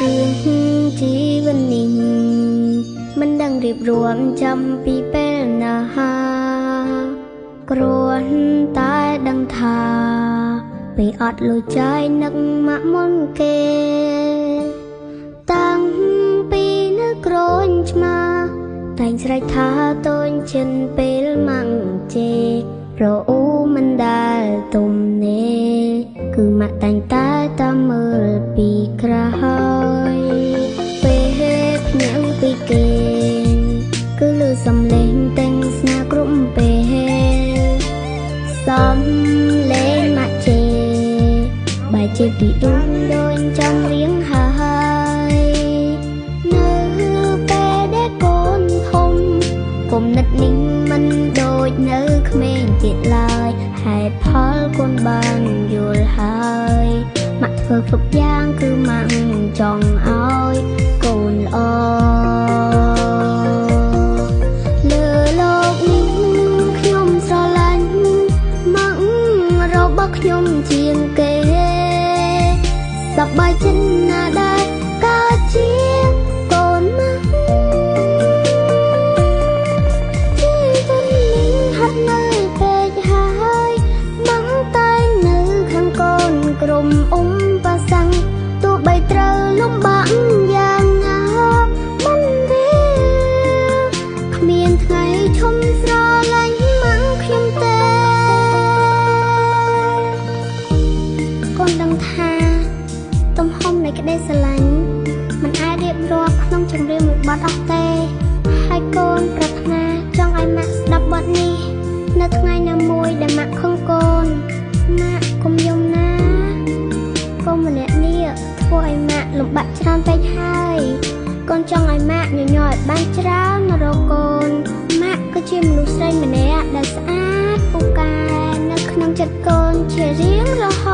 រឿងជីវិតនេះមិនដឹងរៀបរួមចាំពីពេលណាគ្រាន់តែដឹងថាពេលអត់លុយចាយនឹកមកមុនគេតាំងពីនៅក្រោញឆ្មាតែងស្រែកថាតូនចិនពេលម៉ាំងជេរអូមិនដែលទុំនេះគឺមកតែងតែតាមមើលពីក្រោយពេលភ្នៀងពីគេគឺលឺសំឡេងទាំងស្នាគ្រប់ពេលសំឡេងមកជេបែរជាពីដួងដូចចាំរៀងហើយនៅពេលដែលកូនធំគុំនិតនេះមិនដូចនៅក្មេងទៀតឡើយហេតុផលកូនបានយល់ហើយមកធ្វើគ្រប់យ៉ាងគឺមកចង់ឲ្យកូនល្អលើលោកនេះខ្ញុំស្រឡាញ់មករបស់ខ្ញុំជាងគេសប្បាយចិត្តណាស់ដែរកើតជាកូនមកជីវិតនេះហាត់នៅពេកហើយមកតែនៅខាងកូនក្រុមប៉ាសាំងទោះបីត្រូវលំបាកយ៉ាងណាមិនវាគ្មានថ្ងៃឈុំស្រឡាញ់មកខ្ញុំទេកូនដឹងថាទំហំនៃក្តីស្រឡាញ់មិនអាចរៀបរាប់ក្នុងចម្រៀងមួយបទអស់ទេហើយកូនប្រាថ្នាចង់ឲ្យម៉ាក់ស្ដាប់បទនេះនៅថ្ងៃណាមួយដែលម៉ាក់ខឹងកូនម៉ាក់កុំយំណាកូនម្នាក់នេះធ្វើឲ្យម៉ាក់លំបាកច្រើនពេកហើយកូនចង់ឲ្យម៉ាក់ញញ័រឲ្យបានច្រើនរកកូនម៉ាក់គឺជាមនុស្សស្រីម្នាក់ដែលស្អាតពូកែនៅក្នុងចិត្តកូនជារៀងរហូ